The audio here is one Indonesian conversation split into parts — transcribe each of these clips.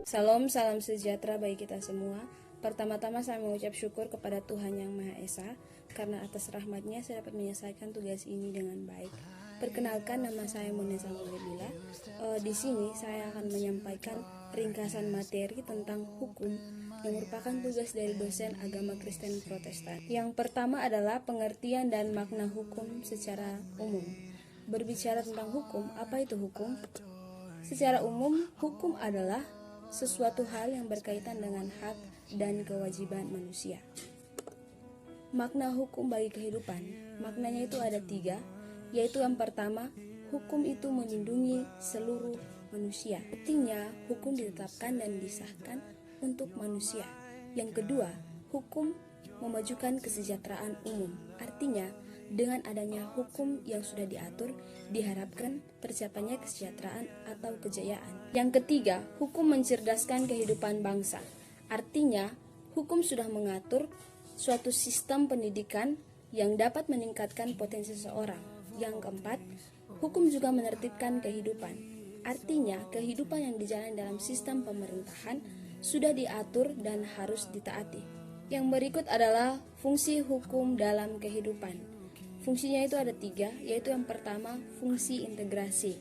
Salam, salam sejahtera bagi kita semua. Pertama-tama saya mengucap syukur kepada Tuhan Yang Maha Esa, karena atas rahmat-Nya saya dapat menyelesaikan tugas ini dengan baik. Perkenalkan, nama saya Monesa Mulebila. Di sini saya akan menyampaikan ringkasan materi tentang hukum yang merupakan tugas dari dosen agama Kristen Protestan. Yang pertama adalah pengertian dan makna hukum secara umum. Berbicara tentang hukum, apa itu hukum? Secara umum, hukum adalah sesuatu hal yang berkaitan dengan hak dan kewajiban manusia. Makna hukum bagi kehidupan, maknanya itu ada 3, yaitu yang pertama, hukum itu melindungi seluruh manusia. Artinya, hukum ditetapkan dan disahkan untuk manusia. Yang kedua, hukum memajukan kesejahteraan umum. Artinya, dengan adanya hukum yang sudah diatur, diharapkan tercapainya kesejahteraan atau kejayaan. Yang ketiga, hukum mencerdaskan kehidupan bangsa. Artinya, hukum sudah mengatur suatu sistem pendidikan yang dapat meningkatkan potensi seseorang. Yang keempat, hukum juga menertibkan kehidupan. Artinya, kehidupan yang dijalani dalam sistem pemerintahan sudah diatur dan harus ditaati. Yang berikut adalah fungsi hukum dalam kehidupan. Fungsinya itu ada 3, yaitu yang pertama, fungsi integrasi,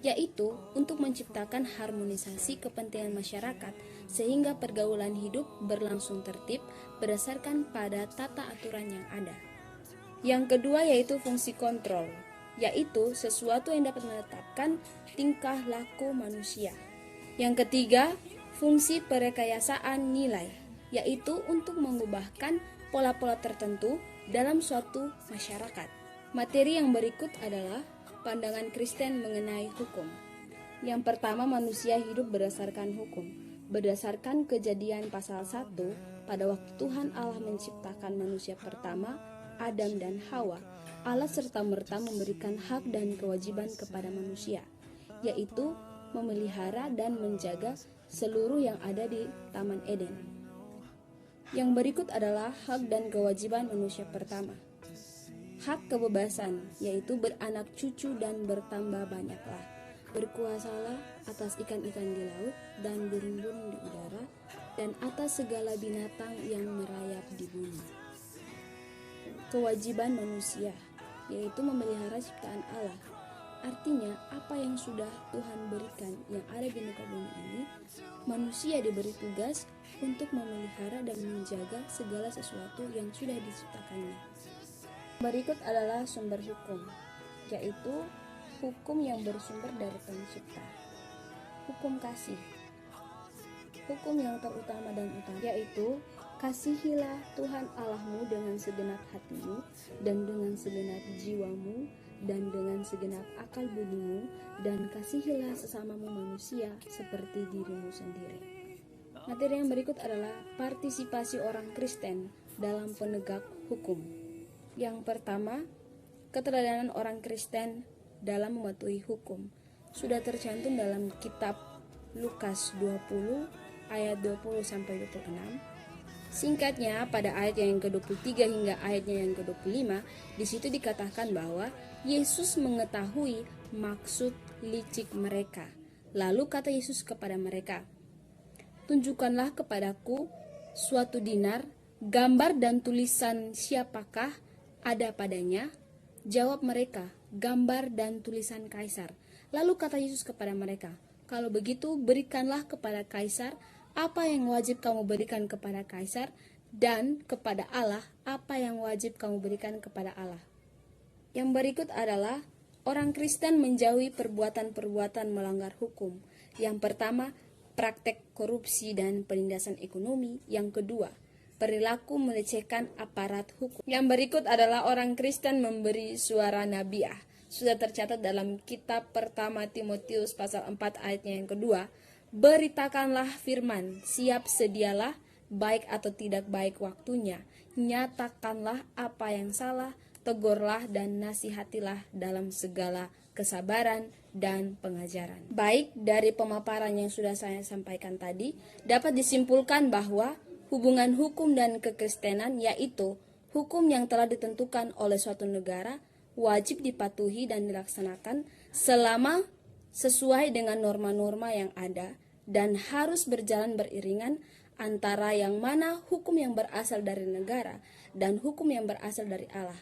yaitu untuk menciptakan harmonisasi kepentingan masyarakat sehingga pergaulan hidup berlangsung tertib berdasarkan pada tata aturan yang ada. Yang kedua yaitu fungsi kontrol, yaitu sesuatu yang dapat menetapkan tingkah laku manusia. Yang ketiga, fungsi perekayasaan nilai, yaitu untuk mengubahkan pola-pola tertentu dalam suatu masyarakat. Materi yang berikut adalah pandangan Kristen mengenai hukum. Yang pertama, manusia hidup berdasarkan hukum. Berdasarkan Kejadian pasal 1, pada waktu Tuhan Allah menciptakan manusia pertama, Adam dan Hawa, Allah serta-merta memberikan hak dan kewajiban kepada manusia, yaitu memelihara dan menjaga seluruh yang ada di Taman Eden. Yang berikut adalah hak dan kewajiban manusia pertama. Hak kebebasan, yaitu beranak cucu dan bertambah banyaklah. Berkuasalah atas ikan-ikan di laut dan burung-burung di udara, dan atas segala binatang yang merayap di bumi. Kewajiban manusia, yaitu memelihara ciptaan Allah. Artinya, apa yang sudah Tuhan berikan yang ada di muka bumi ini, manusia diberi tugas untuk memelihara dan menjaga segala sesuatu yang sudah diciptakannya. Berikut adalah sumber hukum, yaitu hukum yang bersumber dari pencipta. Hukum kasih. Hukum yang terutama dan utama, yaitu kasihilah Tuhan Allahmu dengan segenap hatimu dan dengan segenap jiwamu dan dengan segenap akal budimu, dan kasihilah sesamamu manusia seperti dirimu sendiri. Materi yang berikut adalah partisipasi orang Kristen dalam penegak hukum. Yang pertama, keteladanan orang Kristen dalam mematuhi hukum sudah tercantum dalam kitab Lukas 20 ayat 20-26. Singkatnya, pada ayat yang ke-23 hingga ayatnya yang ke-25, di situ dikatakan bahwa Yesus mengetahui maksud licik mereka. Lalu kata Yesus kepada mereka, "Tunjukkanlah kepadaku suatu dinar, gambar dan tulisan siapakah ada padanya?" Jawab mereka, "Gambar dan tulisan Kaisar." Lalu kata Yesus kepada mereka, "Kalau begitu berikanlah kepada Kaisar apa yang wajib kamu berikan kepada Kaisar, dan kepada Allah apa yang wajib kamu berikan kepada Allah." Yang berikut adalah orang Kristen menjauhi perbuatan-perbuatan melanggar hukum. Yang pertama, praktek korupsi dan penindasan ekonomi. Yang kedua, perilaku melecehkan aparat hukum. Yang berikut adalah orang Kristen memberi suara nabiah. Sudah tercatat dalam kitab pertama Timotius pasal 4 ayatnya yang kedua, "Beritakanlah firman, siap sedialah, baik atau tidak baik waktunya. Nyatakanlah apa yang salah, tegurlah dan nasihatilah dalam segala kesabaran dan pengajaran." Baik, dari pemaparan yang sudah saya sampaikan tadi, dapat disimpulkan bahwa hubungan hukum dan kekristenan, yaitu hukum yang telah ditentukan oleh suatu negara, wajib dipatuhi dan dilaksanakan selama sesuai dengan norma-norma yang ada dan harus berjalan beriringan antara yang mana hukum yang berasal dari negara dan hukum yang berasal dari Allah.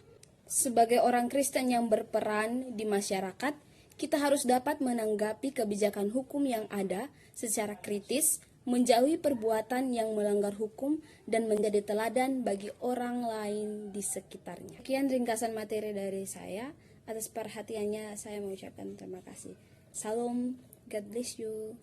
Sebagai orang Kristen yang berperan di masyarakat, kita harus dapat menanggapi kebijakan hukum yang ada secara kritis, menjauhi perbuatan yang melanggar hukum, dan menjadi teladan bagi orang lain di sekitarnya. Sekian ringkasan materi dari saya. Atas perhatiannya saya mengucapkan terima kasih. Salam, God bless you.